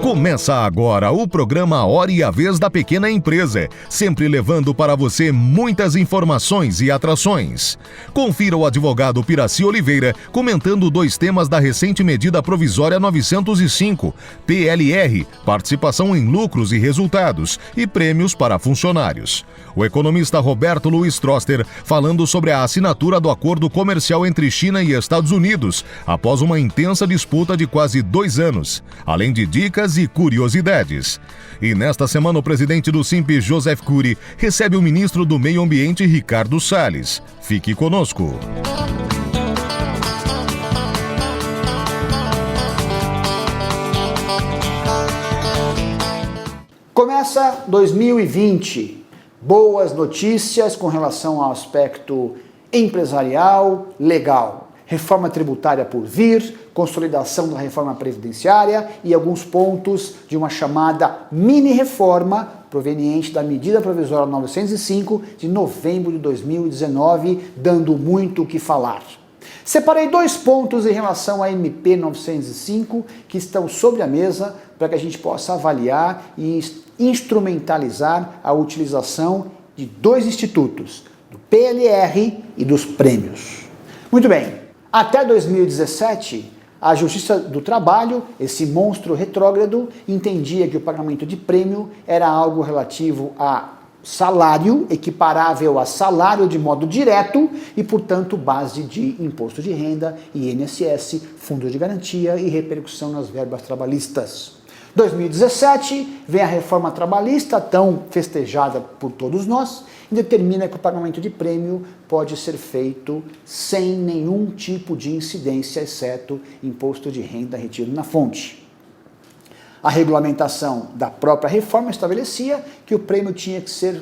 Começa agora o programa Hora e a Vez da Pequena Empresa, sempre levando para você muitas informações e atrações. Confira o advogado Piraci Oliveira comentando dois temas da recente medida provisória 905, PLR, participação em lucros e resultados e prêmios para funcionários. O economista Roberto Luiz Troster falando sobre a assinatura do acordo comercial entre China e Estados Unidos, após uma intensa disputa de quase 2 anos, além de dicas e curiosidades. E nesta semana o presidente do Simp, Joseph Cury, recebe o ministro do Meio Ambiente, Ricardo Salles. Fique conosco. Começa 2020. Boas notícias com relação ao aspecto empresarial, legal. Reforma tributária por vir, consolidação da reforma previdenciária e alguns pontos de uma chamada mini-reforma proveniente da medida provisória 905 de novembro de 2019, dando muito o que falar. Separei 2 pontos em relação à MP 905 que estão sobre a mesa para que a gente possa avaliar e instrumentalizar a utilização de 2 institutos, do PLR e dos prêmios. Muito bem. Até 2017, a Justiça do Trabalho, esse monstro retrógrado, entendia que o pagamento de prêmio era algo relativo a salário, equiparável a salário de modo direto e, portanto, base de imposto de renda, INSS, fundo de garantia e repercussão nas verbas trabalhistas. 2017, vem a reforma trabalhista, tão festejada por todos nós, e determina que o pagamento de prêmio pode ser feito sem nenhum tipo de incidência, exceto imposto de renda retido na fonte. A regulamentação da própria reforma estabelecia que o prêmio tinha que ser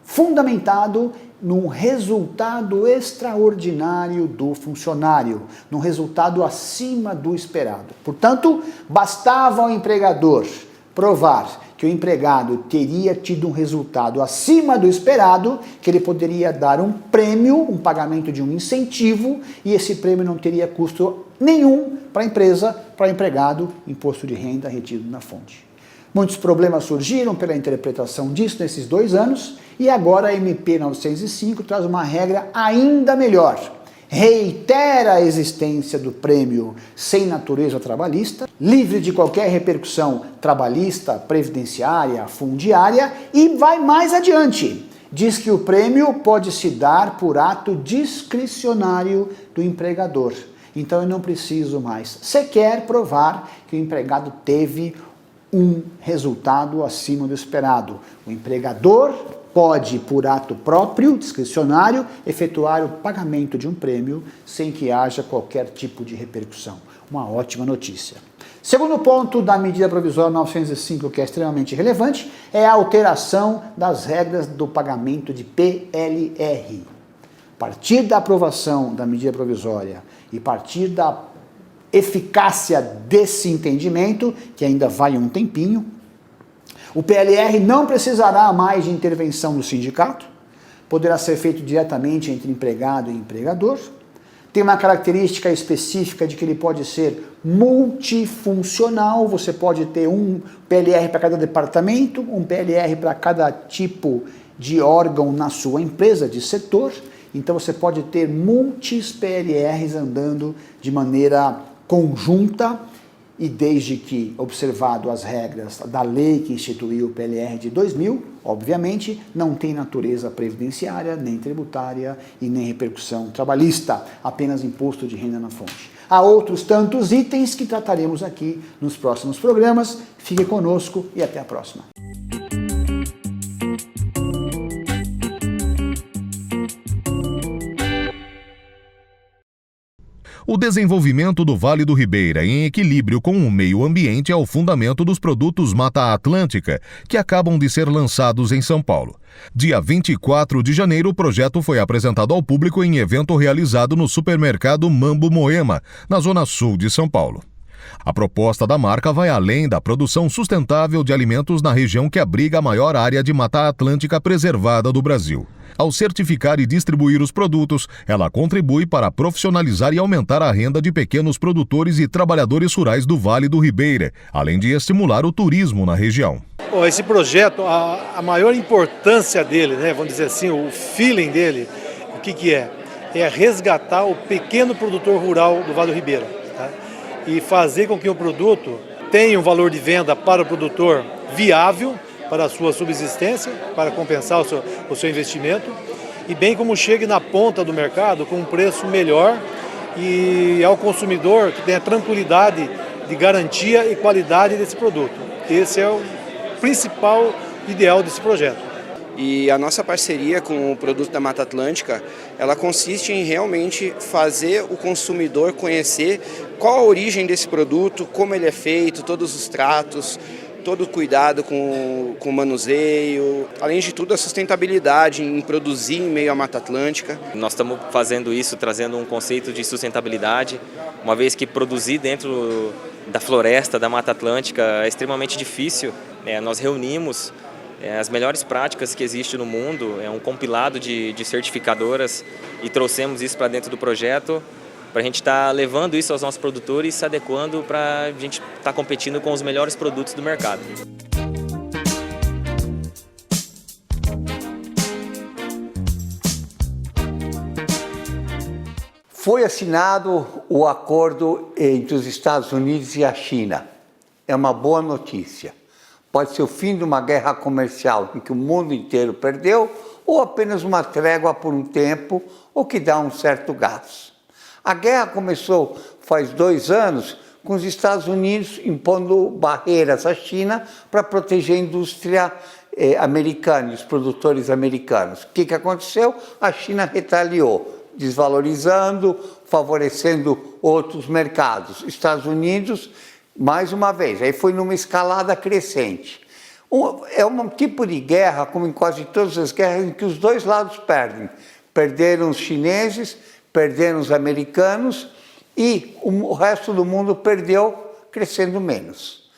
fundamentado num resultado extraordinário do funcionário, num resultado acima do esperado. Portanto, bastava ao empregador provar que o empregado teria tido um resultado acima do esperado, que ele poderia dar um prêmio, um pagamento de um incentivo, e esse prêmio não teria custo nenhum para a empresa, para o empregado, imposto de renda retido na fonte. Muitos problemas surgiram pela interpretação disso nesses 2 anos, e agora a MP 905 traz uma regra ainda melhor. Reitera a existência do prêmio sem natureza trabalhista, livre de qualquer repercussão trabalhista, previdenciária, fundiária, e vai mais adiante. Diz que o prêmio pode se dar por ato discricionário do empregador. Então eu não preciso mais sequer provar que o empregado teve um resultado acima do esperado. O empregador pode, por ato próprio, discricionário, efetuar o pagamento de um prêmio sem que haja qualquer tipo de repercussão. Uma ótima notícia. Segundo ponto da medida provisória 905, que é extremamente relevante, é a alteração das regras do pagamento de PLR. A partir da aprovação da medida provisória e a partir da eficácia desse entendimento, que ainda vai um tempinho, o PLR não precisará mais de intervenção do sindicato, poderá ser feito diretamente entre empregado e empregador, tem uma característica específica de que ele pode ser multifuncional, você pode ter um PLR para cada departamento, um PLR para cada tipo de órgão na sua empresa, de setor, então você pode ter muitos PLRs andando de maneira conjunta, e desde que, observado as regras da lei que instituiu o PLR de 2000, obviamente, não tem natureza previdenciária, nem tributária e nem repercussão trabalhista, apenas imposto de renda na fonte. Há outros tantos itens que trataremos aqui nos próximos programas. Fique conosco e até a próxima. O desenvolvimento do Vale do Ribeira em equilíbrio com o meio ambiente é o fundamento dos produtos Mata Atlântica, que acabam de ser lançados em São Paulo. Dia 24 de janeiro, o projeto foi apresentado ao público em evento realizado no supermercado Mambo Moema, na zona sul de São Paulo. A proposta da marca vai além da produção sustentável de alimentos na região que abriga a maior área de Mata Atlântica preservada do Brasil. Ao certificar e distribuir os produtos, ela contribui para profissionalizar e aumentar a renda de pequenos produtores e trabalhadores rurais do Vale do Ribeira, além de estimular o turismo na região. Bom, esse projeto, a maior importância dele, vamos dizer assim, o feeling dele, o que é? É resgatar o pequeno produtor rural do Vale do Ribeira, tá? E fazer com que o produto tenha um valor de venda para o produtor viável, para a sua subsistência, para compensar o seu investimento, e bem como chegue na ponta do mercado com um preço melhor e ao consumidor que tenha tranquilidade de garantia e qualidade desse produto. Esse é o principal ideal desse projeto. E a nossa parceria com o produto da Mata Atlântica, ela consiste em realmente fazer o consumidor conhecer qual a origem desse produto, como ele é feito, todos os tratos, todo o cuidado com o manuseio, além de tudo a sustentabilidade em produzir em meio à Mata Atlântica. Nós estamos fazendo isso, trazendo um conceito de sustentabilidade, uma vez que produzir dentro da floresta, da Mata Atlântica é extremamente difícil. Nós reunimos as melhores práticas que existem no mundo, é um compilado de certificadoras e trouxemos isso para dentro do projeto, para a gente estar levando isso aos nossos produtores e se adequando para a gente estar competindo com os melhores produtos do mercado. Foi assinado o acordo entre os Estados Unidos e a China. É uma boa notícia. Pode ser o fim de uma guerra comercial em que o mundo inteiro perdeu, ou apenas uma trégua por um tempo, o que dá um certo gás. A guerra começou faz 2 anos com os Estados Unidos impondo barreiras à China para proteger a indústria americana, os produtores americanos. O que aconteceu? A China retaliou, desvalorizando, favorecendo outros mercados. Estados Unidos, mais uma vez, aí foi numa escalada crescente. É um tipo de guerra, como em quase todas as guerras, em que os dois lados perdem. Perderam os chineses, perderam os americanos e o resto do mundo perdeu, crescendo menos.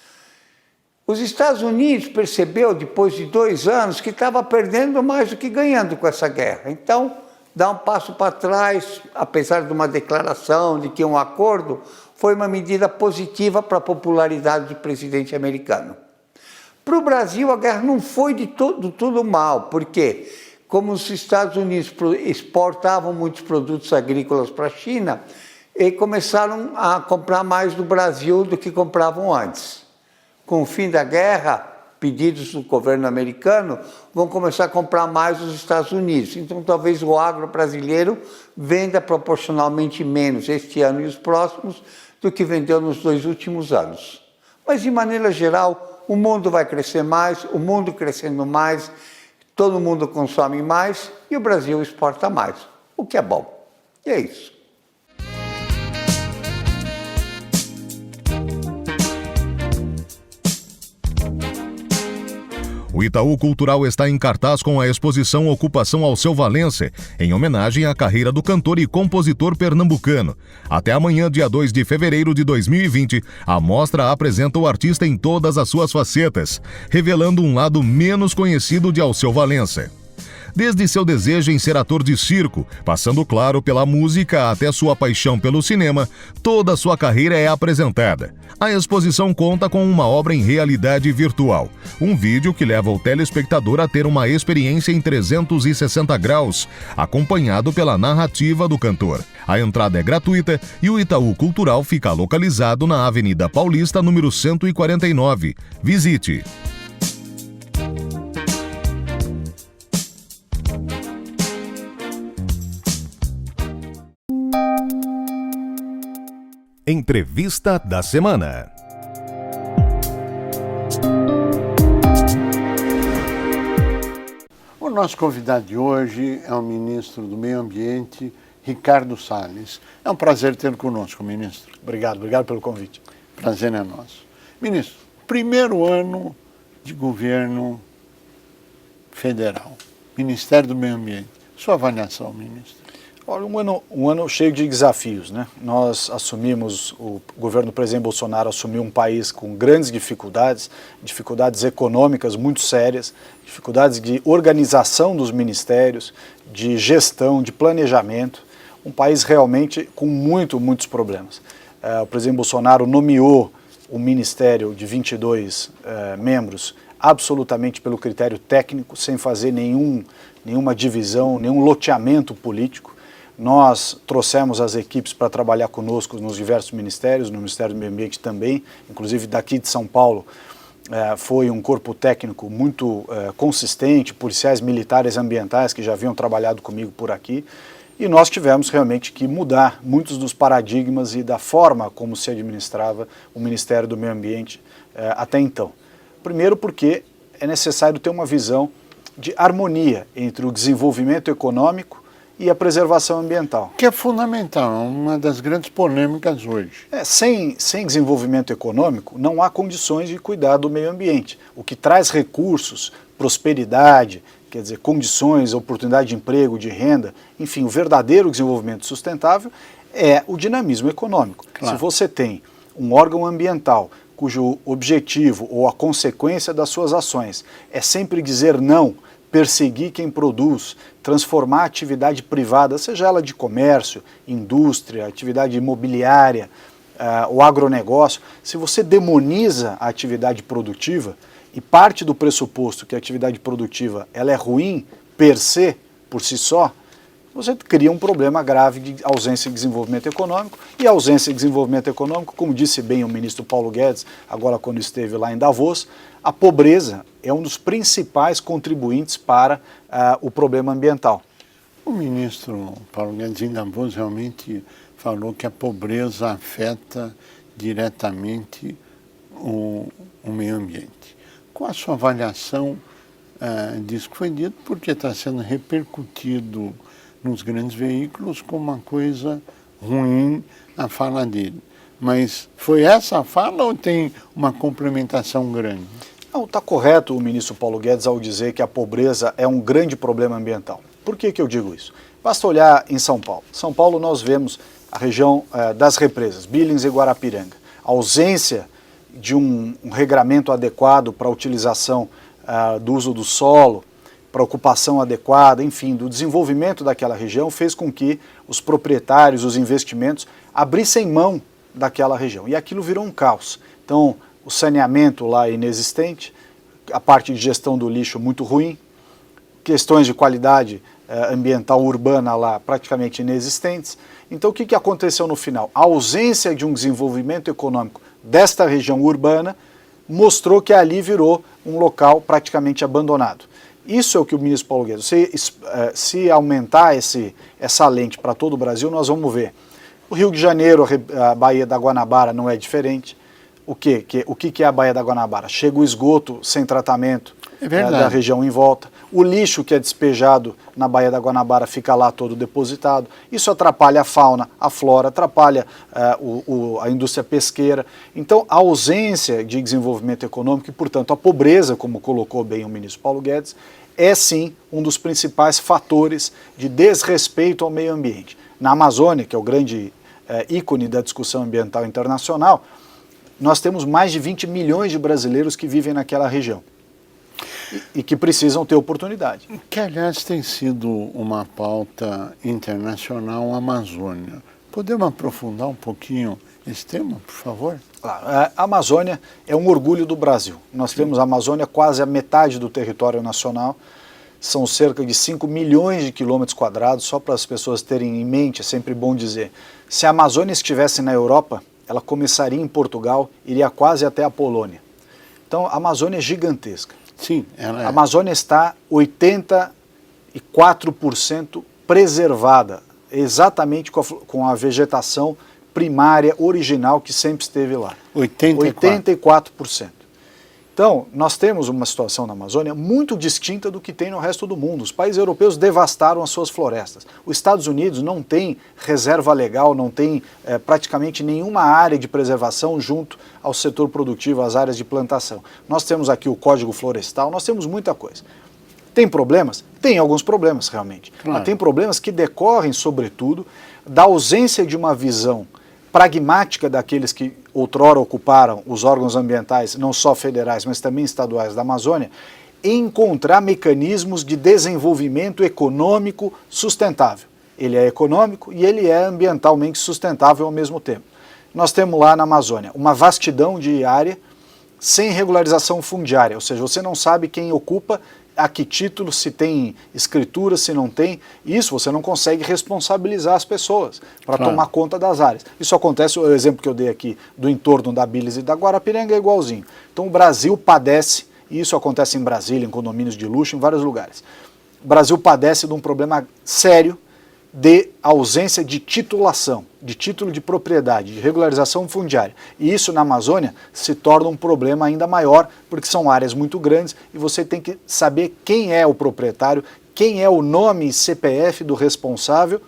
Os Estados Unidos percebeu, depois de 2 anos, que estava perdendo mais do que ganhando com essa guerra. Então, dá um passo para trás, apesar de uma declaração de que um acordo, foi uma medida positiva para a popularidade do presidente americano. Para o Brasil, a guerra não foi de tudo mal, porque como os Estados Unidos exportavam muitos produtos agrícolas para a China, e começaram a comprar mais do Brasil do que compravam antes. Com o fim da guerra, pedidos do governo americano vão começar a comprar mais dos Estados Unidos. Então, talvez o agro brasileiro venda proporcionalmente menos este ano e os próximos do que vendeu nos 2 últimos anos. Mas, de maneira geral, o mundo vai crescer mais, o mundo crescendo mais, todo mundo consome mais e o Brasil exporta mais, o que é bom. E é isso. O Itaú Cultural está em cartaz com a exposição Ocupação Alceu Valença, em homenagem à carreira do cantor e compositor pernambucano. Até amanhã, dia 2 de fevereiro de 2020, a mostra apresenta o artista em todas as suas facetas, revelando um lado menos conhecido de Alceu Valença. Desde seu desejo em ser ator de circo, passando claro pela música até sua paixão pelo cinema, toda a sua carreira é apresentada. A exposição conta com uma obra em realidade virtual, um vídeo que leva o telespectador a ter uma experiência em 360 graus, acompanhado pela narrativa do cantor. A entrada é gratuita e o Itaú Cultural fica localizado na Avenida Paulista, número 149. Visite! Entrevista da semana. O nosso convidado de hoje é o ministro do Meio Ambiente, Ricardo Salles. É um prazer tê-lo conosco, ministro. Obrigado pelo convite. Prazer é nosso. Ministro, primeiro ano de governo federal, Ministério do Meio Ambiente. Sua avaliação, ministro? Olha, um ano cheio de desafios, né? Nós assumimos, o governo do presidente Bolsonaro assumiu um país com grandes dificuldades, dificuldades econômicas muito sérias, dificuldades de organização dos ministérios, de gestão, de planejamento, um país realmente com muitos problemas. O presidente Bolsonaro nomeou um ministério de 22 membros absolutamente pelo critério técnico, sem fazer nenhuma divisão, nenhum loteamento político. Nós trouxemos as equipes para trabalhar conosco nos diversos ministérios, no Ministério do Meio Ambiente também, inclusive daqui de São Paulo, foi um corpo técnico muito consistente, policiais militares ambientais que já haviam trabalhado comigo por aqui, e nós tivemos realmente que mudar muitos dos paradigmas e da forma como se administrava o Ministério do Meio Ambiente até então. Primeiro porque é necessário ter uma visão de harmonia entre o desenvolvimento econômico e a preservação ambiental. Que é fundamental, é uma das grandes polêmicas hoje. Sem desenvolvimento econômico, não há condições de cuidar do meio ambiente. O que traz recursos, prosperidade, quer dizer, condições, oportunidade de emprego, de renda, enfim, o verdadeiro desenvolvimento sustentável é o dinamismo econômico. Claro. Se você tem um órgão ambiental cujo objetivo ou a consequência das suas ações é sempre dizer não, perseguir quem produz, transformar a atividade privada, seja ela de comércio, indústria, atividade imobiliária, o agronegócio, se você demoniza a atividade produtiva e parte do pressuposto que a atividade produtiva ela é ruim per se, por si só, você cria um problema grave de ausência de desenvolvimento econômico. E a ausência de desenvolvimento econômico, como disse bem o ministro Paulo Guedes, agora quando esteve lá em Davos, a pobreza é um dos principais contribuintes para o problema ambiental. O ministro Paulo Guedes em Davos realmente falou que a pobreza afeta diretamente o meio ambiente. Qual a sua avaliação disso que foi dito? Porque está sendo repercutido nos grandes veículos como uma coisa ruim a fala dele. Mas foi essa a fala ou tem uma complementação grande? Não, está correto o ministro Paulo Guedes ao dizer que a pobreza é um grande problema ambiental. Por que eu digo isso? Basta olhar em São Paulo. São Paulo nós vemos a região das represas, Billings e Guarapiranga. A ausência de um regramento adequado para a utilização do uso do solo, para ocupação adequada, enfim, do desenvolvimento daquela região, fez com que os proprietários, os investimentos, abrissem mão daquela região. E aquilo virou um caos. Então, o saneamento lá é inexistente, a parte de gestão do lixo muito ruim, questões de qualidade ambiental urbana lá praticamente inexistentes. Então, o que aconteceu no final? A ausência de um desenvolvimento econômico desta região urbana mostrou que ali virou um local praticamente abandonado. Isso é o que o ministro Paulo Guedes, se aumentar essa lente para todo o Brasil, nós vamos ver. O Rio de Janeiro, a Baía da Guanabara não é diferente. O que é a Baía da Guanabara? Chega o esgoto sem tratamento da região em volta. O lixo que é despejado na Baía da Guanabara fica lá todo depositado. Isso atrapalha a fauna, a flora, atrapalha a indústria pesqueira. Então, a ausência de desenvolvimento econômico e, portanto, a pobreza, como colocou bem o ministro Paulo Guedes, é sim um dos principais fatores de desrespeito ao meio ambiente. Na Amazônia, que é o grande ícone da discussão ambiental internacional, nós temos mais de 20 milhões de brasileiros que vivem naquela região e que precisam ter oportunidade. Que, aliás, tem sido uma pauta internacional, a Amazônia. Podemos aprofundar um pouquinho esse tema, por favor? A Amazônia é um orgulho do Brasil. Nós temos a Amazônia quase a metade do território nacional. São cerca de 5 milhões de quilômetros quadrados, só para as pessoas terem em mente, é sempre bom dizer. Se a Amazônia estivesse na Europa, ela começaria em Portugal, iria quase até a Polônia. Então, a Amazônia é gigantesca. Sim, ela é. A Amazônia está 84% preservada, exatamente com a vegetação primária, original, que sempre esteve lá. 84%. Então, nós temos uma situação na Amazônia muito distinta do que tem no resto do mundo. Os países europeus devastaram as suas florestas. Os Estados Unidos não tem reserva legal, não tem praticamente nenhuma área de preservação junto ao setor produtivo, às áreas de plantação. Nós temos aqui o Código Florestal, nós temos muita coisa. Tem problemas? Tem alguns problemas, realmente. Claro. Mas tem problemas que decorrem, sobretudo, da ausência de uma visão pragmática daqueles que outrora ocuparam os órgãos ambientais, não só federais, mas também estaduais da Amazônia, em encontrar mecanismos de desenvolvimento econômico sustentável. Ele é econômico e ele é ambientalmente sustentável ao mesmo tempo. Nós temos lá na Amazônia uma vastidão de área sem regularização fundiária, ou seja, você não sabe quem ocupa, a que título, se tem escritura, se não tem. Isso você não consegue responsabilizar as pessoas para tomar conta das áreas. Isso acontece, o exemplo que eu dei aqui do entorno da Bilis e da Guarapiranga é igualzinho. Então o Brasil padece, e isso acontece em Brasília, em condomínios de luxo, em vários lugares. O Brasil padece de um problema sério de ausência de titulação, de título de propriedade, de regularização fundiária. E isso na Amazônia se torna um problema ainda maior, porque são áreas muito grandes e você tem que saber quem é o proprietário, quem é o nome e CPF do responsável,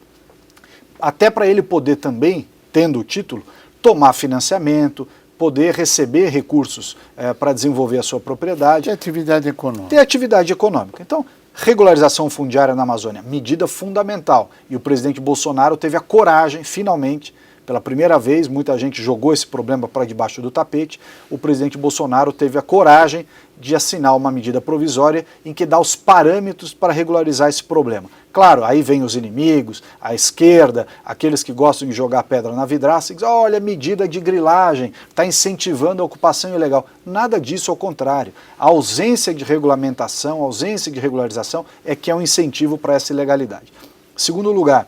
até para ele poder também, tendo o título, tomar financiamento, poder receber recursos para desenvolver a sua propriedade. Ter atividade econômica. Ter atividade econômica. Então, regularização fundiária na Amazônia, medida fundamental. E o presidente Bolsonaro teve a coragem, finalmente, pela primeira vez, muita gente jogou esse problema para debaixo do tapete, o presidente Bolsonaro teve a coragem de assinar uma medida provisória em que dá os parâmetros para regularizar esse problema. Claro, aí vem os inimigos, a esquerda, aqueles que gostam de jogar pedra na vidraça, e dizem, olha, medida de grilagem, está incentivando a ocupação ilegal. Nada disso, ao contrário. A ausência de regulamentação, a ausência de regularização é que é um incentivo para essa ilegalidade. Segundo lugar,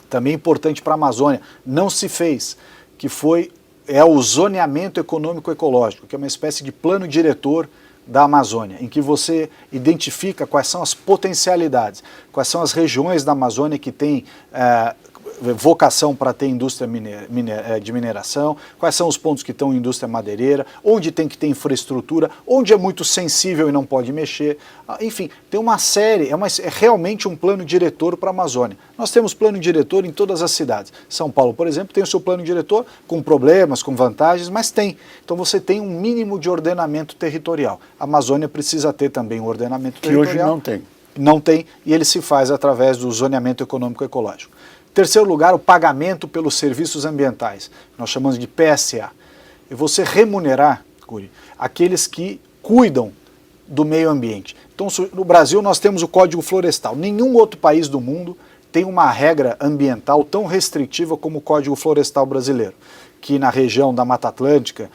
também importante para a Amazônia, não se fez, que é o zoneamento econômico-ecológico, que é uma espécie de plano diretor da Amazônia, em que você identifica quais são as potencialidades, quais são as regiões da Amazônia que têm vocação para ter indústria de mineração, quais são os pontos que estão em indústria madeireira, onde tem que ter infraestrutura, onde é muito sensível e não pode mexer. Enfim, tem uma série, é realmente um plano diretor para a Amazônia. Nós temos plano diretor em todas as cidades. São Paulo, por exemplo, tem o seu plano diretor com problemas, com vantagens, mas tem. Então você tem um mínimo de ordenamento territorial. A Amazônia precisa ter também um ordenamento territorial. Que hoje não tem. Não tem, e ele se faz através do zoneamento econômico-ecológico. Terceiro lugar, o pagamento pelos serviços ambientais, nós chamamos de PSA. E você remunerar, Curi, aqueles que cuidam do meio ambiente. Então, no Brasil nós temos o Código Florestal. Nenhum outro país do mundo tem uma regra ambiental tão restritiva como o Código Florestal brasileiro, que na região da Mata Atlântica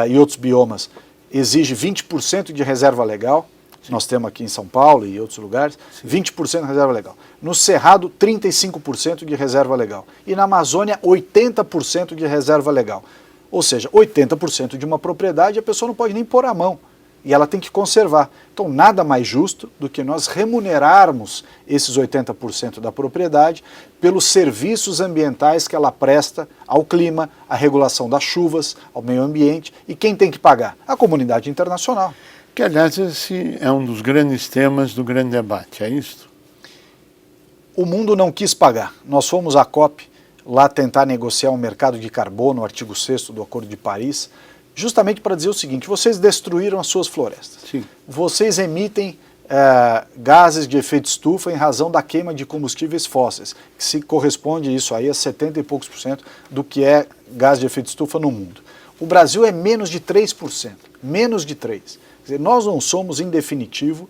e outros biomas exige 20% de reserva legal. Nós temos aqui em São Paulo e outros lugares, 20% de reserva legal. No Cerrado, 35% de reserva legal. E na Amazônia, 80% de reserva legal. Ou seja, 80% de uma propriedade a pessoa não pode nem pôr a mão. E ela tem que conservar. Então, nada mais justo do que nós remunerarmos esses 80% da propriedade pelos serviços ambientais que ela presta ao clima, à regulação das chuvas, ao meio ambiente. E quem tem que pagar? A comunidade internacional. Que, aliás, esse é um dos grandes temas do grande debate, é isso? O mundo não quis pagar. Nós fomos à COP lá tentar negociar um mercado de carbono, o artigo 6º do Acordo de Paris, justamente para dizer o seguinte, vocês destruíram as suas florestas. Sim. Vocês emitem gases de efeito estufa em razão da queima de combustíveis fósseis, que se corresponde isso aí a 70 e poucos % do que é gás de efeito estufa no mundo. O Brasil é menos de 3%, menos de 3%. Quer dizer, nós não somos, em definitivo,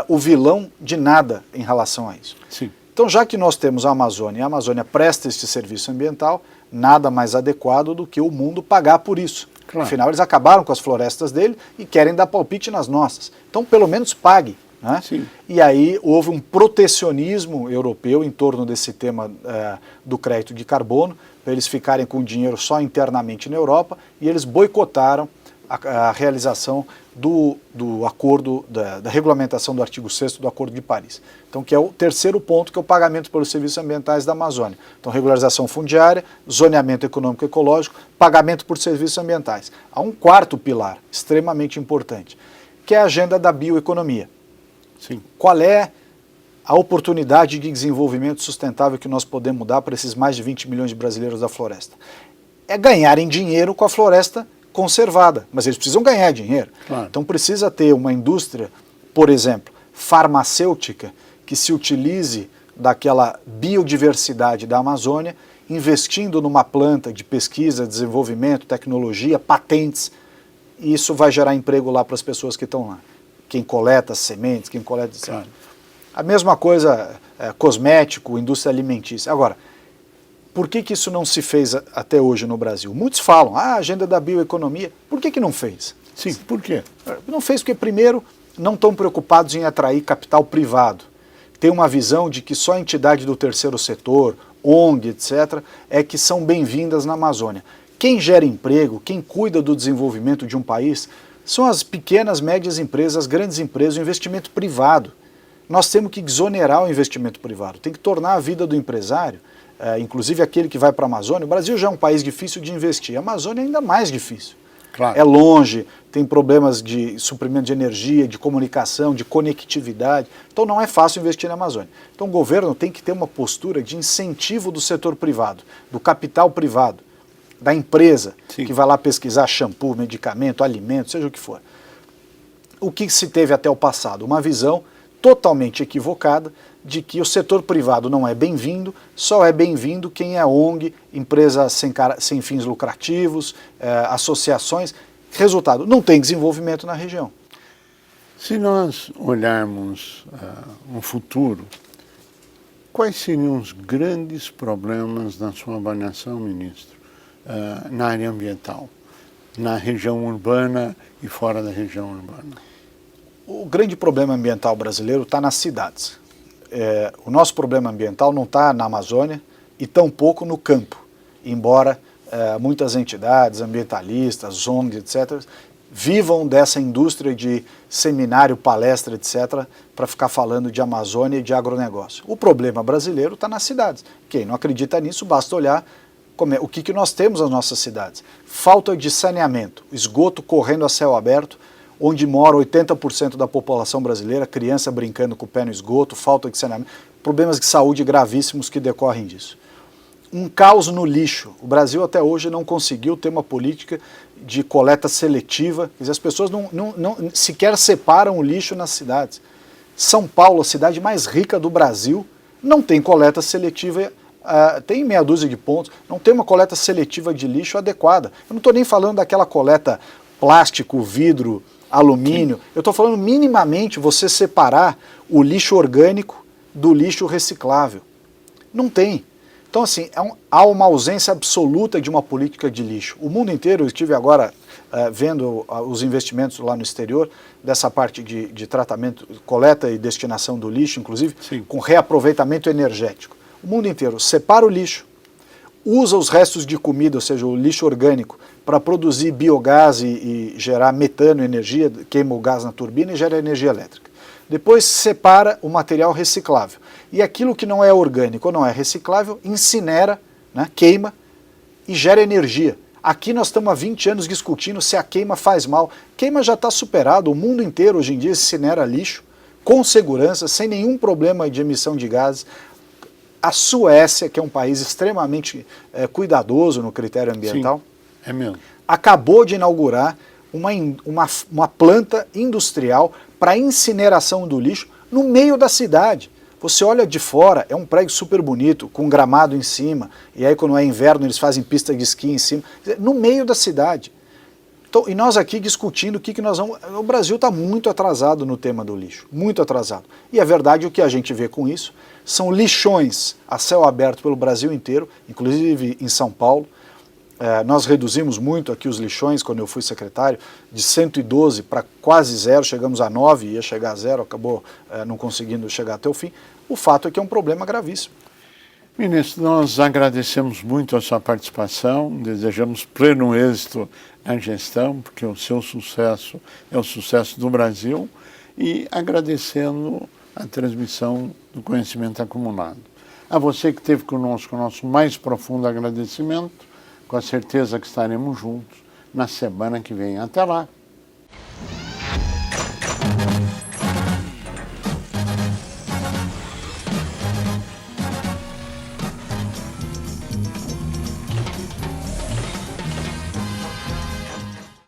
o vilão de nada em relação a isso. Sim. Então, já que nós temos a Amazônia e a Amazônia presta este serviço ambiental, nada mais adequado do que o mundo pagar por isso. Claro. Afinal, eles acabaram com as florestas dele e querem dar palpite nas nossas. Então, pelo menos pague. Né? Sim. E aí houve um protecionismo europeu em torno desse tema do crédito de carbono, para eles ficarem com dinheiro só internamente na Europa, e eles boicotaram a realização do acordo, da regulamentação do artigo 6º do Acordo de Paris. Então, que é o terceiro ponto, que é o pagamento pelos serviços ambientais da Amazônia. Então, regularização fundiária, zoneamento econômico e ecológico, pagamento por serviços ambientais. Há um quarto pilar, extremamente importante, que é a agenda da bioeconomia. Sim. Qual é a oportunidade de desenvolvimento sustentável que nós podemos dar para esses mais de 20 milhões de brasileiros da floresta? É ganharem dinheiro com a floresta conservada, mas eles precisam ganhar dinheiro. Claro. Então precisa ter uma indústria, por exemplo, farmacêutica que se utilize daquela biodiversidade da Amazônia, investindo numa planta de pesquisa, desenvolvimento, tecnologia, patentes, e isso vai gerar emprego lá para as pessoas que estão lá. Quem coleta sementes, quem coleta... Claro. A mesma coisa, cosmético, indústria alimentícia. Agora, por que isso não se fez até hoje no Brasil? Muitos falam, a agenda da bioeconomia, por que não fez? Sim, por quê? Não fez porque, primeiro, não estão preocupados em atrair capital privado. Tem uma visão de que só a entidade do terceiro setor, ONG, etc., é que são bem-vindas na Amazônia. Quem gera emprego, quem cuida do desenvolvimento de um país, são as pequenas, médias empresas, as grandes empresas, o investimento privado. Nós temos que exonerar o investimento privado, tem que tornar a vida do empresário, inclusive aquele que vai para a Amazônia. O Brasil já é um país difícil de investir, a Amazônia é ainda mais difícil. Claro. É longe, tem problemas de suprimento de energia, de comunicação, de conectividade. Então não é fácil investir na Amazônia. Então o governo tem que ter uma postura de incentivo do setor privado, do capital privado, da empresa, sim, que vai lá pesquisar shampoo, medicamento, alimento, seja o que for. O que se teve até o passado? Uma visão totalmente equivocada de que o setor privado não é bem-vindo, só é bem-vindo quem é ONG, empresas sem fins lucrativos, associações. Resultado, não tem desenvolvimento na região. Se nós olharmos no futuro, quais seriam os grandes problemas na sua avaliação, ministro, na área ambiental, na região urbana e fora da região urbana? O grande problema ambiental brasileiro está nas cidades. O nosso problema ambiental não está na Amazônia e tampouco no campo, embora muitas entidades ambientalistas, ONGs, etc., vivam dessa indústria de seminário, palestra, etc., para ficar falando de Amazônia e de agronegócio. O problema brasileiro está nas cidades. Quem não acredita nisso, basta olhar o que nós temos nas nossas cidades. Falta de saneamento, esgoto correndo a céu aberto, onde mora 80% da população brasileira, criança brincando com o pé no esgoto, falta de saneamento, problemas de saúde gravíssimos que decorrem disso. Um caos no lixo. O Brasil até hoje não conseguiu ter uma política de coleta seletiva, quer dizer, as pessoas não sequer separam o lixo nas cidades. São Paulo, a cidade mais rica do Brasil, não tem coleta seletiva, tem meia dúzia de pontos, não tem uma coleta seletiva de lixo adequada. Eu não estou nem falando daquela coleta plástico, vidro, alumínio, eu estou falando minimamente você separar o lixo orgânico do lixo reciclável. Não tem. Então, assim, há uma ausência absoluta de uma política de lixo. O mundo inteiro, eu estive agora vendo os investimentos lá no exterior, dessa parte de tratamento, coleta e destinação do lixo, inclusive, sim, com reaproveitamento energético. O mundo inteiro separa o lixo, usa os restos de comida, ou seja, o lixo orgânico, para produzir biogás e gerar metano, energia, queima o gás na turbina e gera energia elétrica. Depois separa o material reciclável. E aquilo que não é orgânico ou não é reciclável, incinera, né, queima e gera energia. Aqui nós estamos há 20 anos discutindo se a queima faz mal. Queima já está superado, o mundo inteiro hoje em dia incinera lixo, com segurança, sem nenhum problema de emissão de gases. A Suécia, que é um país extremamente cuidadoso no critério ambiental, sim, é mesmo, acabou de inaugurar uma planta industrial para incineração do lixo no meio da cidade. Você olha de fora, é um prédio super bonito, com gramado em cima, e aí quando é inverno eles fazem pista de esqui em cima, no meio da cidade. Então, e nós aqui discutindo o que nós vamos... O Brasil está muito atrasado no tema do lixo, muito atrasado. E a verdade, o que a gente vê com isso, são lixões a céu aberto pelo Brasil inteiro, inclusive em São Paulo. Nós reduzimos muito aqui os lixões, quando eu fui secretário, de 112 para quase zero, chegamos a 9, ia chegar a zero, acabou não conseguindo chegar até o fim. O fato é que é um problema gravíssimo. Ministro, nós agradecemos muito a sua participação, desejamos pleno êxito na gestão, porque o seu sucesso é o sucesso do Brasil, e agradecendo a transmissão do conhecimento acumulado. A você que esteve conosco, o nosso mais profundo agradecimento, com a certeza que estaremos juntos na semana que vem. Até lá!